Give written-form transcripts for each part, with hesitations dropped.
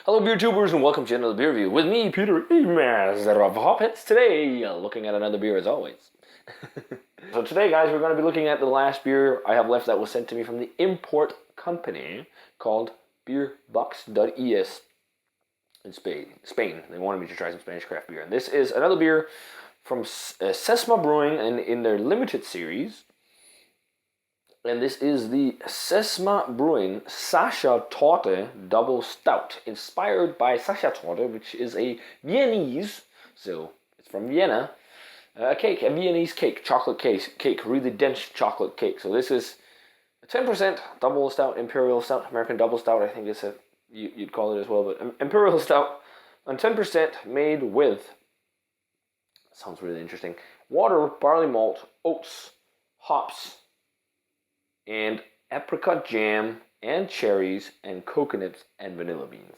Hello beer tubers and welcome to another beer review with me, Peter, master of hoppets. Today, looking at another beer as always. So today guys, we're going to be looking at the last beer I have left that was sent to me from the import company called beerbox.es in Spain. They wanted me to try some Spanish craft beer. And this is another beer from Sesma Brewing and in their limited series. And this is the Sesma Brewing Sacher Torte Double Stout, inspired by Sacher Torte, which is a Viennese, so it's from Vienna, a Viennese cake, chocolate cake, really dense chocolate cake. So this is a 10% double stout, Imperial Stout, American double stout, I think it's you'd call it as well, but Imperial Stout on 10% made with, sounds really interesting, water, barley malt, oats, hops, and apricot jam, and cherries, and coconuts, and vanilla beans.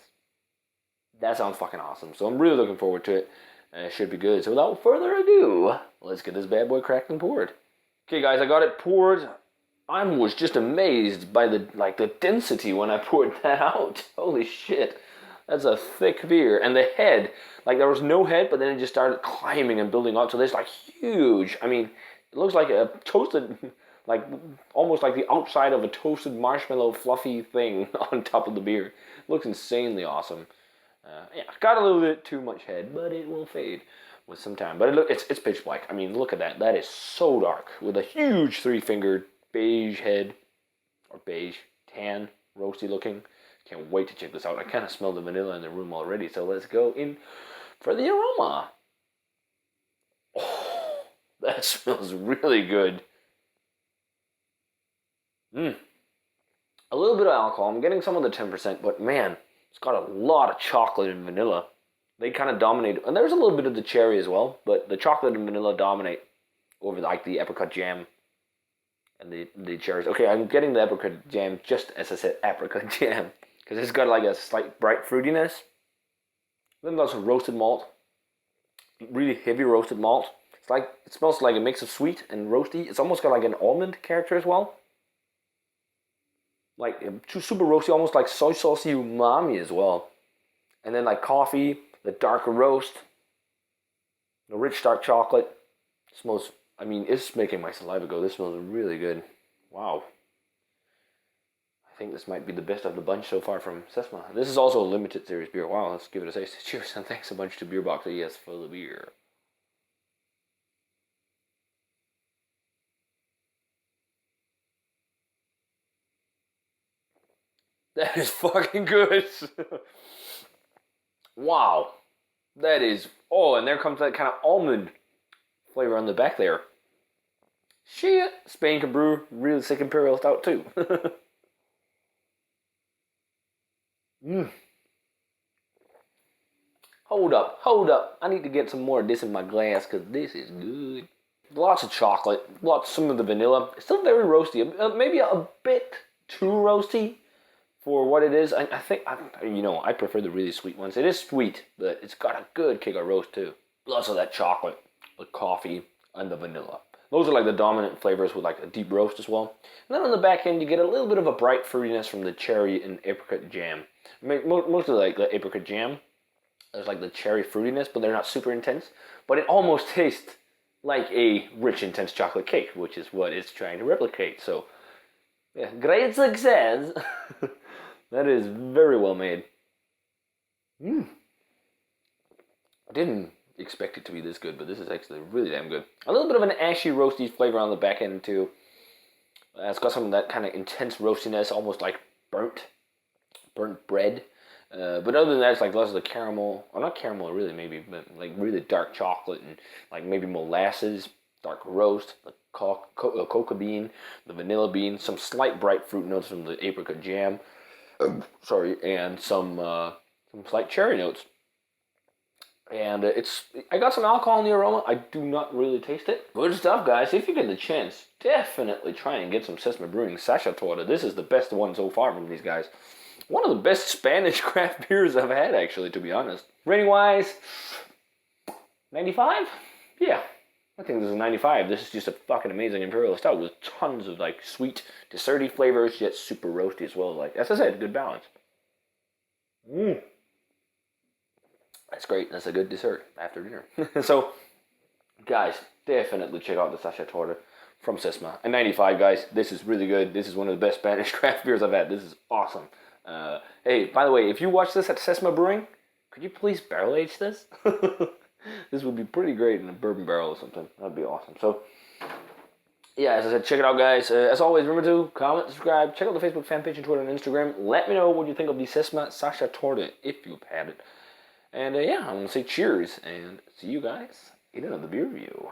That sounds fucking awesome. So I'm really looking forward to it. It should be good. So without further ado, let's get this bad boy cracked and poured. Okay guys, I got it poured. I was just amazed by the density when I poured that out. Holy shit. That's a thick beer. And the head, there was no head, but then it just started climbing and building up. So this huge. I mean, it looks like a toasted, almost like the outside of a toasted marshmallow fluffy thing on top of the beer. It looks insanely awesome. Yeah, got a little bit too much head, but it will fade with some time. But it's pitch black. I mean, look at that. That is so dark with a huge three-fingered beige head, or beige, tan, roasty looking. Can't wait to check this out. I kind of smell the vanilla in the room already, so let's go in for the aroma. Oh, that smells really good. A little bit of alcohol. I'm getting some of the 10%, but man, it's got a lot of chocolate and vanilla. They kind of dominate, and there's a little bit of the cherry as well, but the chocolate and vanilla dominate over the apricot jam and the cherries. Okay, I'm getting the apricot jam just as I said apricot jam, because it's got a slight bright fruitiness. Then there's some roasted malt, really heavy roasted malt. It smells like a mix of sweet and roasty. It's almost got an almond character as well. Super roasty, almost like soy saucy umami as well. And then coffee, the darker roast, the rich dark chocolate. It smells, I mean, it's making my saliva go. This smells really good. Wow. I think this might be the best of the bunch so far from Sesma. This is also a limited series beer. Wow, let's give it a taste. Cheers, and thanks a bunch to Beerbox.es for the beer. That is fucking good. Wow. That is, oh, and there comes that kind of almond flavor on the back there. Shit. Spain can brew really sick Imperial Stout too. Hold up. I need to get some more of this in my glass because this is good. Lots of chocolate, some of the vanilla. It's still very roasty, maybe a bit too roasty for what it is. I think, I prefer the really sweet ones. It is sweet, but it's got a good kick of roast too. Lots of that chocolate, the coffee, and the vanilla. Those are the dominant flavors with a deep roast as well. And then on the back end, you get a little bit of a bright fruitiness from the cherry and apricot jam. Most of the apricot jam, there's the cherry fruitiness, but they're not super intense. But it almost tastes like a rich, intense chocolate cake, which is what it's trying to replicate. So, yeah, great success. That is very well made. I didn't expect it to be this good, but this is actually really damn good. A little bit of an ashy, roasty flavor on the back end too. It's got some of that kind of intense roastiness, almost like burnt bread. But other than that, it's less of the caramel, or not caramel really, maybe, but really dark chocolate and maybe molasses, dark roast, the cocoa bean, the vanilla bean, some slight bright fruit notes from the apricot jam. And some slight cherry notes. And I got some alcohol in the aroma. I do not really taste it. Good stuff, guys. If you get the chance, definitely try and get some Sesma Brewing Sacher Torte. This is the best one so far from these guys. One of the best Spanish craft beers I've had, actually, to be honest. Rating-wise, 95? Yeah, I think this is a 95. This is just a fucking amazing Imperial Stout with tons of sweet, desserty flavors, yet super roasty as well. As I said, good balance. That's great. That's a good dessert after dinner. So, guys, definitely check out the Sacher Torte from Sesma. And 95, guys, this is really good. This is one of the best Spanish craft beers I've had. This is awesome. Hey, by the way, if you watch this at Sesma Brewing, could you please barrel age this? This would be pretty great in a bourbon barrel or something. That'd be awesome. So, yeah, as I said, check it out, guys. As always, remember to comment, subscribe, check out the Facebook fan page and Twitter and Instagram. Let me know what you think of the Sesma Sacher Torte, if you've had it. And yeah, I'm going to say cheers, and see you guys in another beer review.